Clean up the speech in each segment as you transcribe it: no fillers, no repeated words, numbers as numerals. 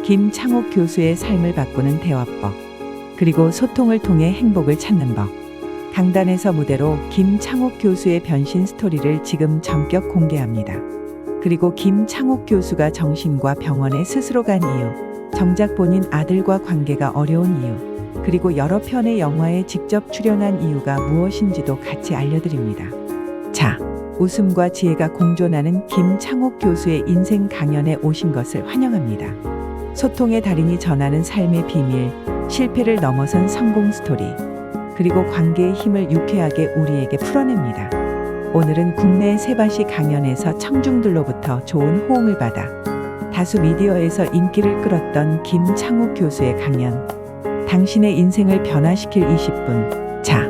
김창옥 교수의 삶을 바꾸는 대화법, 그리고 소통을 통해 행복을 찾는 법. 강단에서 무대로 김창옥 교수의 변신 스토리를 지금 전격 공개합니다. 그리고 김창옥 교수가 정신과 병원에 스스로 간 이유, 정작 본인 아들과 관계가 어려운 이유, 그리고 여러 편의 영화에 직접 출연한 이유가 무엇인지도 같이 알려드립니다. 자, 웃음과 지혜가 공존하는 김창옥 교수의 인생 강연에 오신 것을 환영합니다. 소통의 달인이 전하는 삶의 비밀, 실패를 넘어선 성공 스토리, 그리고 관계의 힘을 유쾌하게 우리에게 풀어냅니다. 오늘은 국내 세바시 강연에서 청중들로부터 좋은 호응을 받아 다수 미디어에서 인기를 끌었던 김창옥 교수의 강연, 당신의 인생을 변화시킬 20분. 자,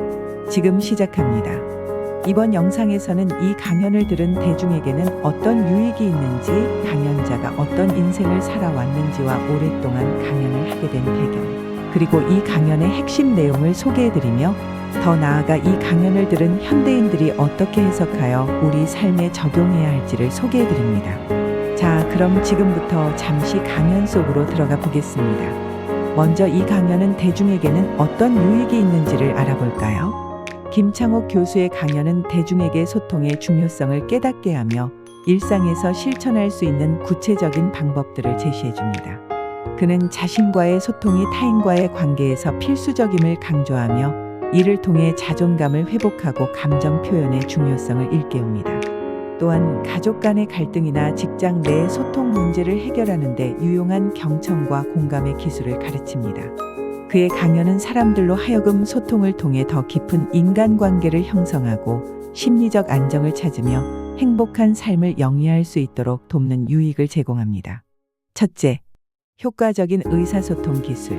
지금 시작합니다. 이번 영상에서는 이 강연을 들은 대중에게는 어떤 유익이 있는지, 강연자가 어떤 인생을 살아왔는지와 오랫동안 강연을 하게 된 배경, 그리고 이 강연의 핵심 내용을 소개해드리며 더 나아가 이 강연을 들은 현대인들이 어떻게 해석하여 우리 삶에 적용해야 할지를 소개해드립니다. 자, 그럼 지금부터 잠시 강연 속으로 들어가 보겠습니다. 먼저 이 강연은 대중에게는 어떤 유익이 있는지를 알아볼까요? 김창옥 교수의 강연은 대중에게 소통의 중요성을 깨닫게 하며 일상에서 실천할 수 있는 구체적인 방법들을 제시해줍니다. 그는 자신과의 소통이 타인과의 관계에서 필수적임을 강조하며 이를 통해 자존감을 회복하고 감정 표현의 중요성을 일깨웁니다. 또한 가족 간의 갈등이나 직장 내 소통 문제를 해결하는 데 유용한 경청과 공감의 기술을 가르칩니다. 그의 강연은 사람들로 하여금 소통을 통해 더 깊은 인간관계를 형성하고 심리적 안정을 찾으며 행복한 삶을 영위할 수 있도록 돕는 유익을 제공합니다. 첫째, 효과적인 의사소통 기술.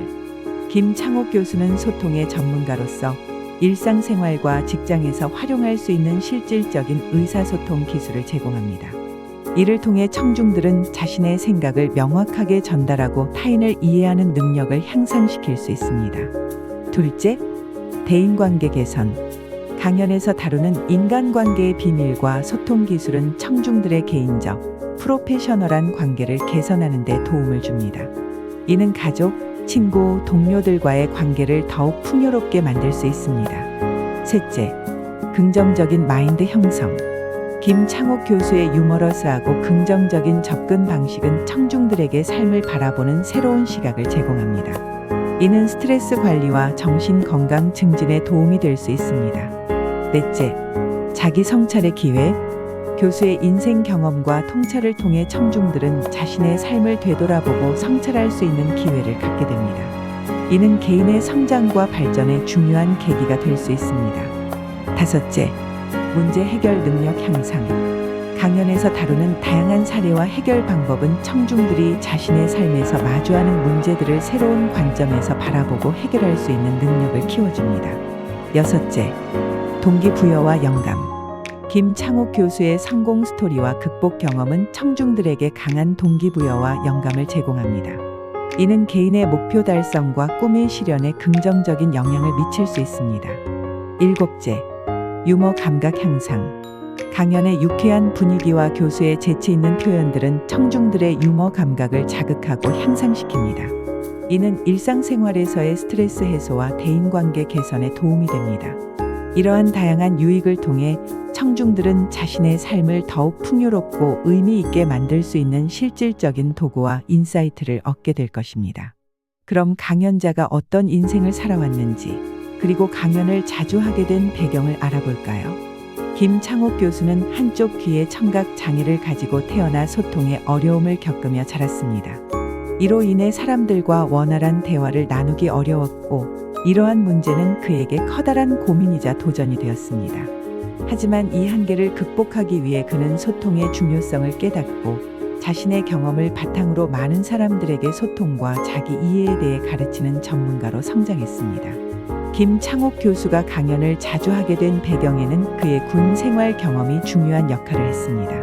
김창옥 교수는 소통의 전문가로서 일상생활과 직장에서 활용할 수 있는 실질적인 의사소통 기술을 제공합니다. 이를 통해 청중들은 자신의 생각을 명확하게 전달하고 타인을 이해하는 능력을 향상시킬 수 있습니다. 둘째, 대인관계 개선. 강연에서 다루는 인간관계의 비밀과 소통 기술은 청중들의 개인적, 프로페셔널한 관계를 개선하는 데 도움을 줍니다. 이는 가족, 친구, 동료들과의 관계를 더욱 풍요롭게 만들 수 있습니다. 셋째, 긍정적인 마인드 형성. 김창옥 교수의 유머러스하고 긍정적인 접근 방식은 청중들에게 삶을 바라보는 새로운 시각을 제공합니다. 이는 스트레스 관리와 정신 건강 증진에 도움이 될 수 있습니다. 넷째, 자기 성찰의 기회. 교수의 인생 경험과 통찰을 통해 청중들은 자신의 삶을 되돌아보고 성찰할 수 있는 기회를 갖게 됩니다. 이는 개인의 성장과 발전에 중요한 계기가 될 수 있습니다. 다섯째, 문제 해결 능력 향상. 강연에서 다루는 다양한 사례와 해결 방법은 청중들이 자신의 삶에서 마주하는 문제들을 새로운 관점에서 바라보고 해결할 수 있는 능력을 키워줍니다. 여섯째, 동기부여와 영감. 김창옥 교수의 성공 스토리와 극복 경험은 청중들에게 강한 동기부여와 영감을 제공합니다. 이는 개인의 목표 달성과 꿈의 실현에 긍정적인 영향을 미칠 수 있습니다. 일곱째, 유머 감각 향상. 강연의 유쾌한 분위기와 교수의 재치 있는 표현들은 청중들의 유머 감각을 자극하고 향상시킵니다. 이는 일상생활에서의 스트레스 해소와 대인관계 개선에 도움이 됩니다. 이러한 다양한 유익을 통해 청중들은 자신의 삶을 더욱 풍요롭고 의미 있게 만들 수 있는 실질적인 도구와 인사이트를 얻게 될 것입니다. 그럼 강연자가 어떤 인생을 살아왔는지, 그리고 강연을 자주 하게 된 배경을 알아볼까요? 김창옥 교수는 한쪽 귀의 청각 장애를 가지고 태어나 소통에 어려움을 겪으며 자랐습니다. 이로 인해 사람들과 원활한 대화를 나누기 어려웠고, 이러한 문제는 그에게 커다란 고민이자 도전이 되었습니다. 하지만 이 한계를 극복하기 위해 그는 소통의 중요성을 깨닫고 자신의 경험을 바탕으로 많은 사람들에게 소통과 자기 이해에 대해 가르치는 전문가로 성장했습니다. 김창옥 교수가 강연을 자주 하게 된 배경에는 그의 군 생활 경험이 중요한 역할을 했습니다.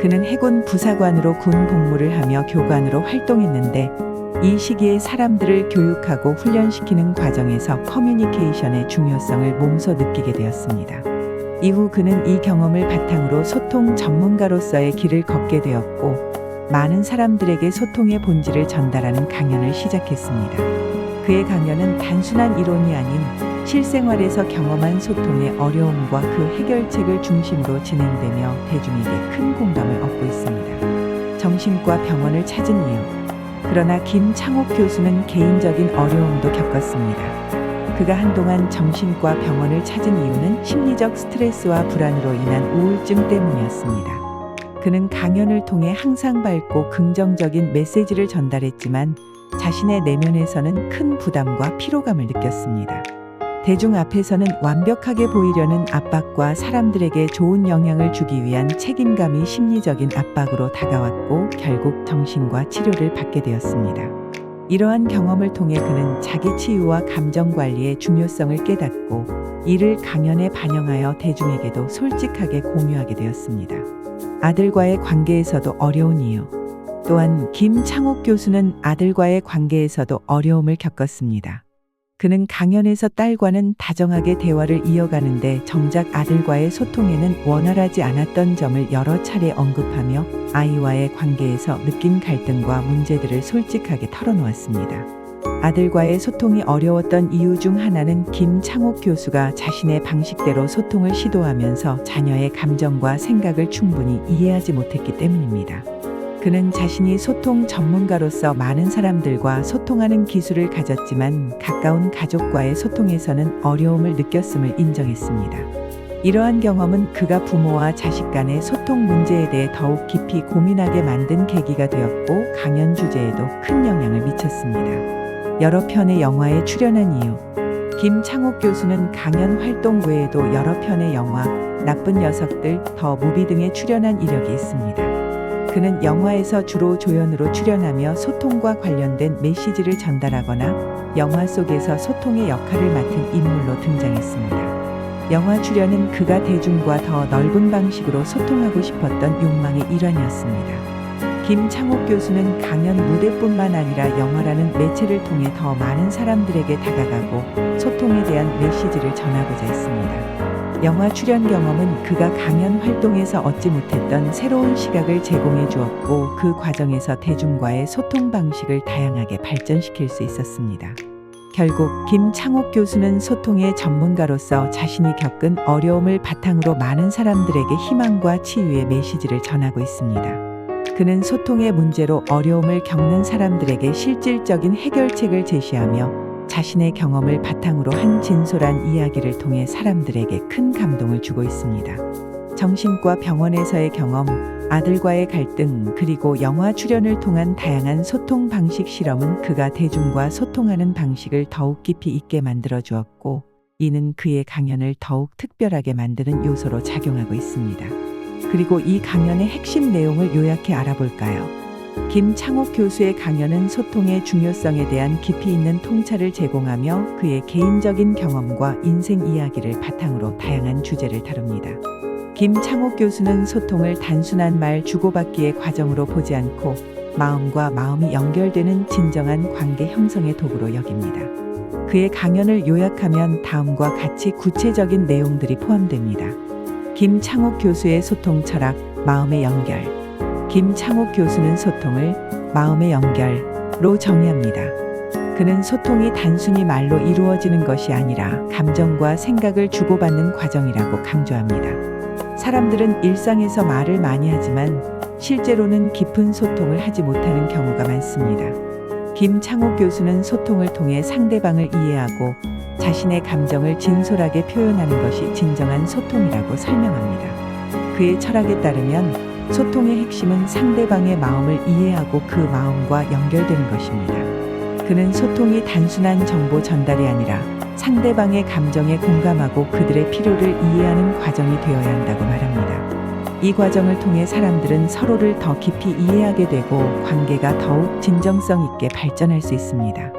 그는 해군 부사관으로 군 복무를 하며 교관으로 활동했는데 이 시기에 사람들을 교육하고 훈련시키는 과정에서 커뮤니케이션의 중요성을 몸소 느끼게 되었습니다. 이후 그는 이 경험을 바탕으로 소통 전문가로서의 길을 걷게 되었고 많은 사람들에게 소통의 본질을 전달하는 강연을 시작했습니다. 그의 강연은 단순한 이론이 아닌 실생활에서 경험한 소통의 어려움과 그 해결책을 중심으로 진행되며 대중에게 큰 공감을 얻고 있습니다. 정신과 병원을 찾은 이유. 그러나 김창옥 교수는 개인적인 어려움도 겪었습니다. 그가 한동안 정신과 병원을 찾은 이유는 심리적 스트레스와 불안으로 인한 우울증 때문이었습니다. 그는 강연을 통해 항상 밝고 긍정적인 메시지를 전달했지만 자신의 내면에서는 큰 부담과 피로감을 느꼈습니다. 대중 앞에서는 완벽하게 보이려는 압박과 사람들에게 좋은 영향을 주기 위한 책임감이 심리적인 압박으로 다가왔고 결국 정신과 치료를 받게 되었습니다. 이러한 경험을 통해 그는 자기 치유와 감정 관리의 중요성을 깨닫고 이를 강연에 반영하여 대중에게도 솔직하게 공유하게 되었습니다. 아들과의 관계에서도 어려운 이유. 또한 김창옥 교수는 아들과의 관계에서도 어려움을 겪었습니다. 그는 강연에서 딸과는 다정하게 대화를 이어가는데 정작 아들과의 소통에는 원활하지 않았던 점을 여러 차례 언급하며 아이와의 관계에서 느낀 갈등과 문제들을 솔직하게 털어놓았습니다. 아들과의 소통이 어려웠던 이유 중 하나는 김창옥 교수가 자신의 방식대로 소통을 시도하면서 자녀의 감정과 생각을 충분히 이해하지 못했기 때문입니다. 그는 자신이 소통 전문가로서 많은 사람들과 소통하는 기술을 가졌지만 가까운 가족과의 소통에서는 어려움을 느꼈음을 인정했습니다. 이러한 경험은 그가 부모와 자식 간의 소통 문제에 대해 더욱 깊이 고민하게 만든 계기가 되었고 강연 주제에도 큰 영향을 미쳤습니다. 여러 편의 영화에 출연한 이유. 김창옥 교수는 강연 활동 외에도 여러 편의 영화, 나쁜 녀석들, 더 무비 등에 출연한 이력이 있습니다. 그는 영화에서 주로 조연으로 출연하며 소통과 관련된 메시지를 전달하거나 영화 속에서 소통의 역할을 맡은 인물로 등장했습니다. 영화 출연은 그가 대중과 더 넓은 방식으로 소통하고 싶었던 욕망의 일환이었습니다. 김창옥 교수는 강연 무대뿐만 아니라 영화라는 매체를 통해 더 많은 사람들에게 다가가고 소통에 대한 메시지를 전하고자 했습니다. 영화 출연 경험은 그가 강연 활동에서 얻지 못했던 새로운 시각을 제공해 주었고 그 과정에서 대중과의 소통 방식을 다양하게 발전시킬 수 있었습니다. 결국 김창옥 교수는 소통의 전문가로서 자신이 겪은 어려움을 바탕으로 많은 사람들에게 희망과 치유의 메시지를 전하고 있습니다. 그는 소통의 문제로 어려움을 겪는 사람들에게 실질적인 해결책을 제시하며 자신의 경험을 바탕으로 한 진솔한 이야기를 통해 사람들에게 큰 감동을 주고 있습니다. 정신과 병원에서의 경험, 아들과의 갈등, 그리고 영화 출연을 통한 다양한 소통 방식 실험은 그가 대중과 소통하는 방식을 더욱 깊이 있게 만들어 주었고, 이는 그의 강연을 더욱 특별하게 만드는 요소로 작용하고 있습니다. 그리고 이 강연의 핵심 내용을 요약해 알아볼까요? 김창옥 교수의 강연은 소통의 중요성에 대한 깊이 있는 통찰을 제공하며 그의 개인적인 경험과 인생 이야기를 바탕으로 다양한 주제를 다룹니다. 김창옥 교수는 소통을 단순한 말 주고받기의 과정으로 보지 않고 마음과 마음이 연결되는 진정한 관계 형성의 도구로 여깁니다. 그의 강연을 요약하면 다음과 같이 구체적인 내용들이 포함됩니다. 김창옥 교수의 소통 철학, 마음의 연결. 김창옥 교수는 소통을 마음의 연결로 정의합니다. 그는 소통이 단순히 말로 이루어지는 것이 아니라 감정과 생각을 주고받는 과정이라고 강조합니다. 사람들은 일상에서 말을 많이 하지만 실제로는 깊은 소통을 하지 못하는 경우가 많습니다. 김창옥 교수는 소통을 통해 상대방을 이해하고 자신의 감정을 진솔하게 표현하는 것이 진정한 소통이라고 설명합니다. 그의 철학에 따르면 소통의 핵심은 상대방의 마음을 이해하고 그 마음과 연결되는 것입니다. 그는 소통이 단순한 정보 전달이 아니라 상대방의 감정에 공감하고 그들의 필요를 이해하는 과정이 되어야 한다고 말합니다. 이 과정을 통해 사람들은 서로를 더 깊이 이해하게 되고 관계가 더욱 진정성 있게 발전할 수 있습니다.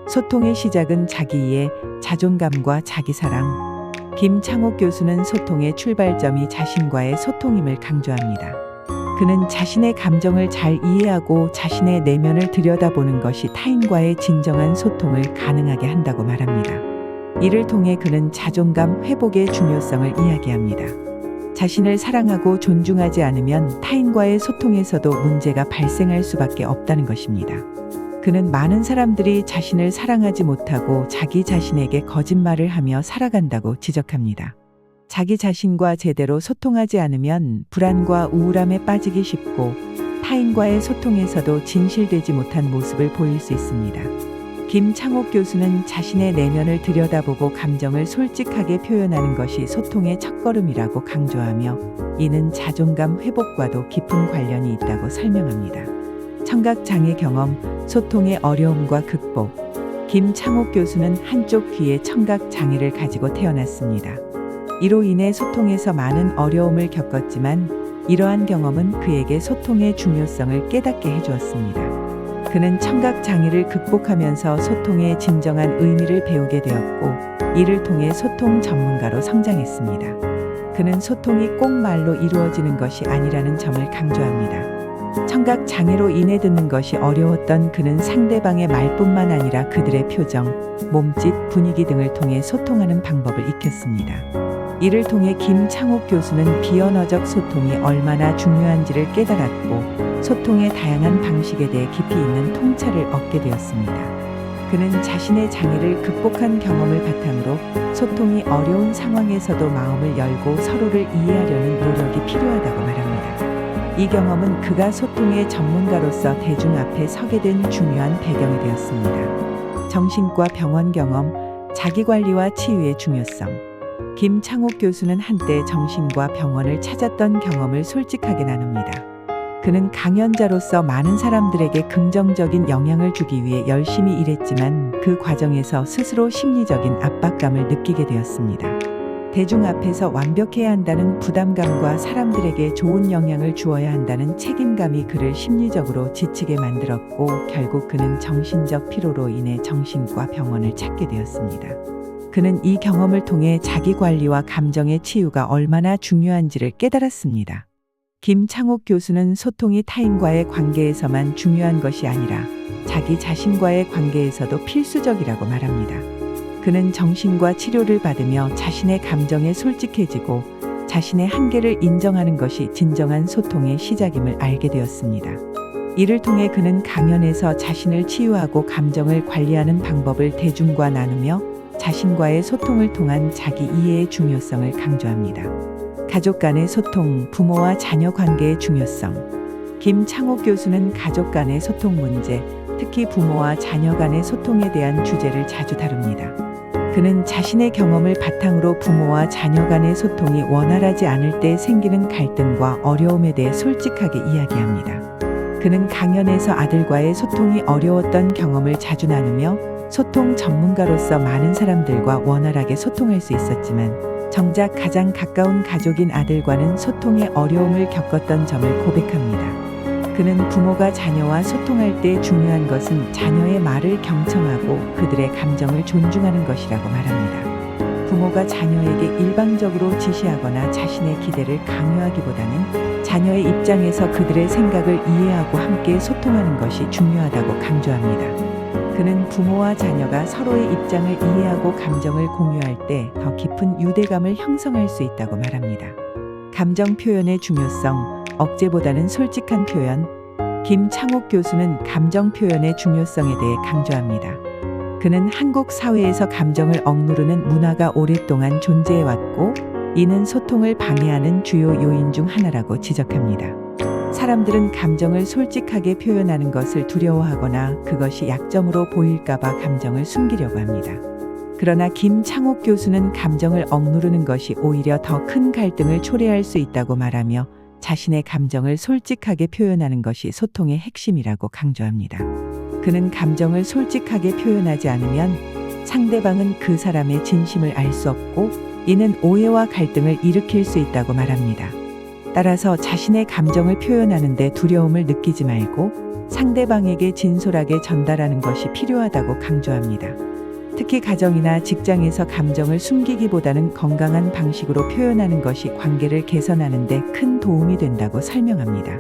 소통의 시작은 자기이해, 자존감과 자기사랑. 김창옥 교수는 소통의 출발점이 자신과의 소통임을 강조합니다. 그는 자신의 감정을 잘 이해하고 자신의 내면을 들여다보는 것이 타인과의 진정한 소통을 가능하게 한다고 말합니다. 이를 통해 그는 자존감 회복의 중요성을 이야기합니다. 자신을 사랑하고 존중하지 않으면 타인과의 소통에서도 문제가 발생할 수밖에 없다는 것입니다. 그는 많은 사람들이 자신을 사랑하지 못하고 자기 자신에게 거짓말을 하며 살아간다고 지적합니다. 자기 자신과 제대로 소통하지 않으면 불안과 우울함에 빠지기 쉽고 타인과의 소통에서도 진실되지 못한 모습을 보일 수 있습니다. 김창옥 교수는 자신의 내면을 들여다보고 감정을 솔직하게 표현하는 것이 소통의 첫걸음이라고 강조하며 이는 자존감 회복과도 깊은 관련이 있다고 설명합니다. 청각장애 경험, 소통의 어려움과 극복. 김창옥 교수는 한쪽 귀의 청각장애를 가지고 태어났습니다. 이로 인해 소통에서 많은 어려움을 겪었지만 이러한 경험은 그에게 소통의 중요성을 깨닫게 해주었습니다. 그는 청각장애를 극복하면서 소통의 진정한 의미를 배우게 되었고 이를 통해 소통 전문가로 성장했습니다. 그는 소통이 꼭 말로 이루어지는 것이 아니라는 점을 강조합니다. 청각장애로 인해 듣는 것이 어려웠던 그는 상대방의 말뿐만 아니라 그들의 표정, 몸짓, 분위기 등을 통해 소통하는 방법을 익혔습니다. 이를 통해 김창옥 교수는 비언어적 소통이 얼마나 중요한지를 깨달았고 소통의 다양한 방식에 대해 깊이 있는 통찰을 얻게 되었습니다. 그는 자신의 장애를 극복한 경험을 바탕으로 소통이 어려운 상황에서도 마음을 열고 서로를 이해하려는 노력이 필요하다고 말합니다. 이 경험은 그가 소통의 전문가로서 대중 앞에 서게 된 중요한 배경이 되었습니다. 정신과 병원 경험, 자기관리와 치유의 중요성. 김창옥 교수는 한때 정신과 병원을 찾았던 경험을 솔직하게 나눕니다. 그는 강연자로서 많은 사람들에게 긍정적인 영향을 주기 위해 열심히 일했지만 그 과정에서 스스로 심리적인 압박감을 느끼게 되었습니다. 대중 앞에서 완벽해야 한다는 부담감과 사람들에게 좋은 영향을 주어야 한다는 책임감이 그를 심리적으로 지치게 만들었고 결국 그는 정신적 피로로 인해 정신과 병원을 찾게 되었습니다. 그는 이 경험을 통해 자기 관리와 감정의 치유가 얼마나 중요한지를 깨달았습니다. 김창옥 교수는 소통이 타인과의 관계에서만 중요한 것이 아니라 자기 자신과의 관계에서도 필수적이라고 말합니다. 그는 정신과 치료를 받으며 자신의 감정에 솔직해지고 자신의 한계를 인정하는 것이 진정한 소통의 시작임을 알게 되었습니다. 이를 통해 그는 강연에서 자신을 치유하고 감정을 관리하는 방법을 대중과 나누며 자신과의 소통을 통한 자기 이해의 중요성을 강조합니다. 가족 간의 소통, 부모와 자녀 관계의 중요성. 김창옥 교수는 가족 간의 소통 문제, 특히 부모와 자녀 간의 소통에 대한 주제를 자주 다룹니다. 그는 자신의 경험을 바탕으로 부모와 자녀 간의 소통이 원활하지 않을 때 생기는 갈등과 어려움에 대해 솔직하게 이야기합니다. 그는 강연에서 아들과의 소통이 어려웠던 경험을 자주 나누며 소통 전문가로서 많은 사람들과 원활하게 소통할 수 있었지만 정작 가장 가까운 가족인 아들과는 소통에 어려움을 겪었던 점을 고백합니다. 그는 부모가 자녀와 소통할 때 중요한 것은 자녀의 말을 경청하고 그들의 감정을 존중하는 것이라고 말합니다. 부모가 자녀에게 일방적으로 지시하거나 자신의 기대를 강요하기보다는 자녀의 입장에서 그들의 생각을 이해하고 함께 소통하는 것이 중요하다고 강조합니다. 그는 부모와 자녀가 서로의 입장을 이해하고 감정을 공유할 때 더 깊은 유대감을 형성할 수 있다고 말합니다. 감정 표현의 중요성, 억제보다는 솔직한 표현. 김창옥 교수는 감정 표현의 중요성에 대해 강조합니다. 그는 한국 사회에서 감정을 억누르는 문화가 오랫동안 존재해왔고 이는 소통을 방해하는 주요 요인 중 하나라고 지적합니다. 사람들은 감정을 솔직하게 표현하는 것을 두려워하거나 그것이 약점으로 보일까봐 감정을 숨기려고 합니다. 그러나 김창옥 교수는 감정을 억누르는 것이 오히려 더 큰 갈등을 초래할 수 있다고 말하며 자신의 감정을 솔직하게 표현하는 것이 소통의 핵심이라고 강조합니다. 그는 감정을 솔직하게 표현하지 않으면 상대방은 그 사람의 진심을 알 수 없고 이는 오해와 갈등을 일으킬 수 있다고 말합니다. 따라서 자신의 감정을 표현하는데 두려움을 느끼지 말고 상대방에게 진솔하게 전달하는 것이 필요하다고 강조합니다. 특히 가정이나 직장에서 감정을 숨기기보다는 건강한 방식으로 표현하는 것이 관계를 개선하는 데 큰 도움이 된다고 설명합니다.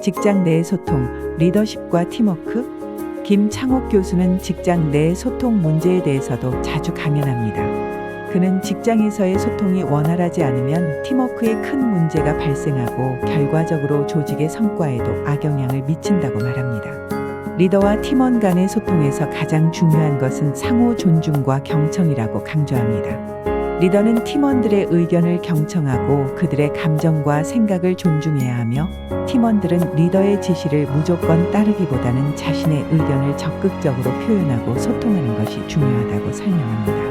직장 내의 소통, 리더십과 팀워크. 김창옥 교수는 직장 내 소통 문제에 대해서도 자주 강연합니다. 그는 직장에서의 소통이 원활하지 않으면 팀워크에 큰 문제가 발생하고 결과적으로 조직의 성과에도 악영향을 미친다고 말합니다. 리더와 팀원 간의 소통에서 가장 중요한 것은 상호 존중과 경청이라고 강조합니다. 리더는 팀원들의 의견을 경청하고 그들의 감정과 생각을 존중해야 하며 팀원들은 리더의 지시를 무조건 따르기보다는 자신의 의견을 적극적으로 표현하고 소통하는 것이 중요하다고 설명합니다.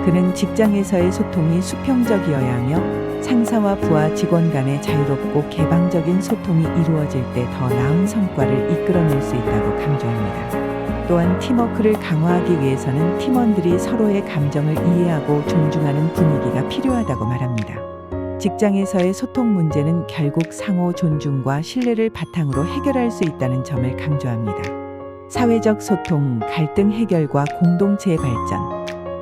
그는 직장에서의 소통이 수평적이어야 하며 상사와 부하 직원 간의 자유롭고 개방적인 소통이 이루어질 때 더 나은 성과를 이끌어낼 수 있다고 강조합니다. 또한 팀워크를 강화하기 위해서는 팀원들이 서로의 감정을 이해하고 존중하는 분위기가 필요하다고 말합니다. 직장에서의 소통 문제는 결국 상호 존중과 신뢰를 바탕으로 해결할 수 있다는 점을 강조합니다. 사회적 소통, 갈등 해결과 공동체의 발전.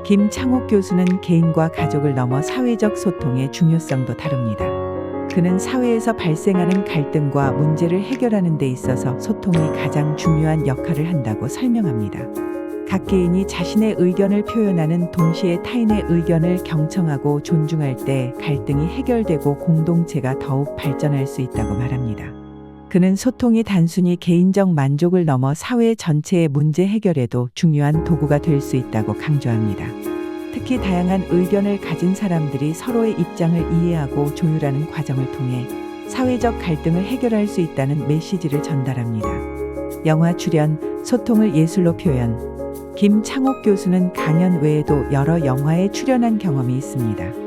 김창옥 교수는 개인과 가족을 넘어 사회적 소통의 중요성도 다룹니다. 그는 사회에서 발생하는 갈등과 문제를 해결하는 데 있어서 소통이 가장 중요한 역할을 한다고 설명합니다. 각 개인이 자신의 의견을 표현하는 동시에 타인의 의견을 경청하고 존중할 때 갈등이 해결되고 공동체가 더욱 발전할 수 있다고 말합니다. 그는 소통이 단순히 개인적 만족을 넘어 사회 전체의 문제 해결에도 중요한 도구가 될 수 있다고 강조합니다. 특히 다양한 의견을 가진 사람들이 서로의 입장을 이해하고 조율하는 과정을 통해 사회적 갈등을 해결할 수 있다는 메시지를 전달합니다. 영화 출연, 소통을 예술로 표현. 김창옥 교수는 강연 외에도 여러 영화에 출연한 경험이 있습니다.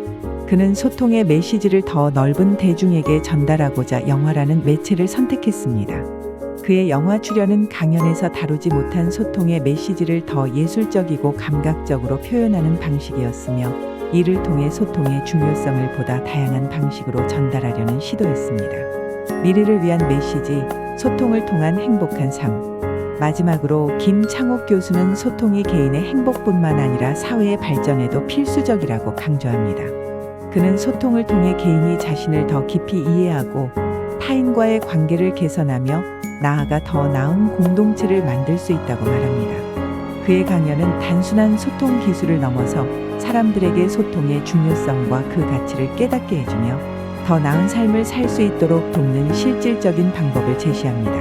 그는 소통의 메시지를 더 넓은 대중에게 전달하고자 영화라는 매체를 선택했습니다. 그의 영화 출연은 강연에서 다루지 못한 소통의 메시지를 더 예술적이고 감각적으로 표현하는 방식이었으며 이를 통해 소통의 중요성을 보다 다양한 방식으로 전달하려는 시도였습니다. 미래를 위한 메시지, 소통을 통한 행복한 삶. 마지막으로 김창옥 교수는 소통이 개인의 행복뿐만 아니라 사회의 발전에도 필수적이라고 강조합니다. 그는 소통을 통해 개인이 자신을 더 깊이 이해하고 타인과의 관계를 개선하며 나아가 더 나은 공동체를 만들 수 있다고 말합니다. 그의 강연은 단순한 소통 기술을 넘어서 사람들에게 소통의 중요성과 그 가치를 깨닫게 해주며 더 나은 삶을 살 수 있도록 돕는 실질적인 방법을 제시합니다.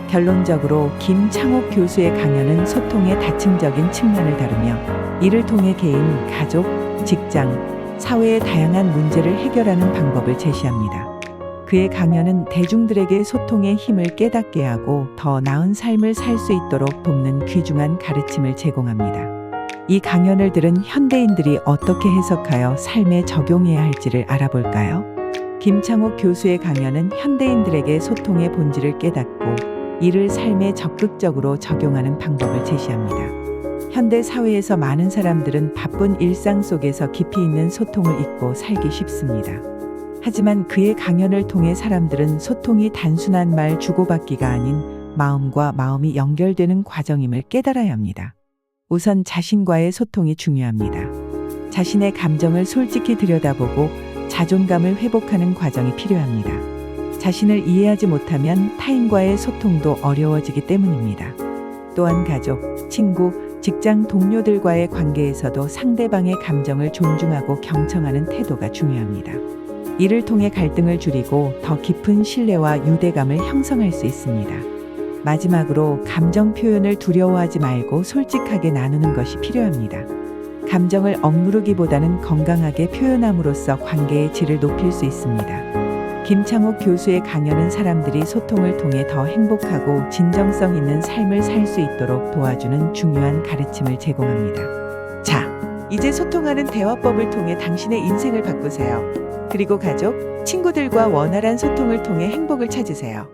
결론적으로 김창옥 교수의 강연은 소통의 다층적인 측면을 다루며 이를 통해 개인, 가족, 직장, 사회의 다양한 문제를 해결하는 방법을 제시합니다. 그의 강연은 대중들에게 소통의 힘을 깨닫게 하고 더 나은 삶을 살 수 있도록 돕는 귀중한 가르침을 제공합니다. 이 강연을 들은 현대인들이 어떻게 해석하여 삶에 적용해야 할지를 알아볼까요? 김창옥 교수의 강연은 현대인들에게 소통의 본질을 깨닫고 이를 삶에 적극적으로 적용하는 방법을 제시합니다. 현대 사회에서 많은 사람들은 바쁜 일상 속에서 깊이 있는 소통을 잊고 살기 쉽습니다. 하지만 그의 강연을 통해 사람들은 소통이 단순한 말 주고받기가 아닌 마음과 마음이 연결되는 과정임을 깨달아야 합니다. 우선 자신과의 소통이 중요합니다. 자신의 감정을 솔직히 들여다보고 자존감을 회복하는 과정이 필요합니다. 자신을 이해하지 못하면 타인과의 소통도 어려워지기 때문입니다. 또한 가족, 친구, 직장 동료들과의 관계에서도 상대방의 감정을 존중하고 경청하는 태도가 중요합니다. 이를 통해 갈등을 줄이고 더 깊은 신뢰와 유대감을 형성할 수 있습니다. 마지막으로 감정 표현을 두려워하지 말고 솔직하게 나누는 것이 필요합니다. 감정을 억누르기보다는 건강하게 표현함으로써 관계의 질을 높일 수 있습니다. 김창옥 교수의 강연은 사람들이 소통을 통해 더 행복하고 진정성 있는 삶을 살 수 있도록 도와주는 중요한 가르침을 제공합니다. 자, 이제 소통하는 대화법을 통해 당신의 인생을 바꾸세요. 그리고 가족, 친구들과 원활한 소통을 통해 행복을 찾으세요.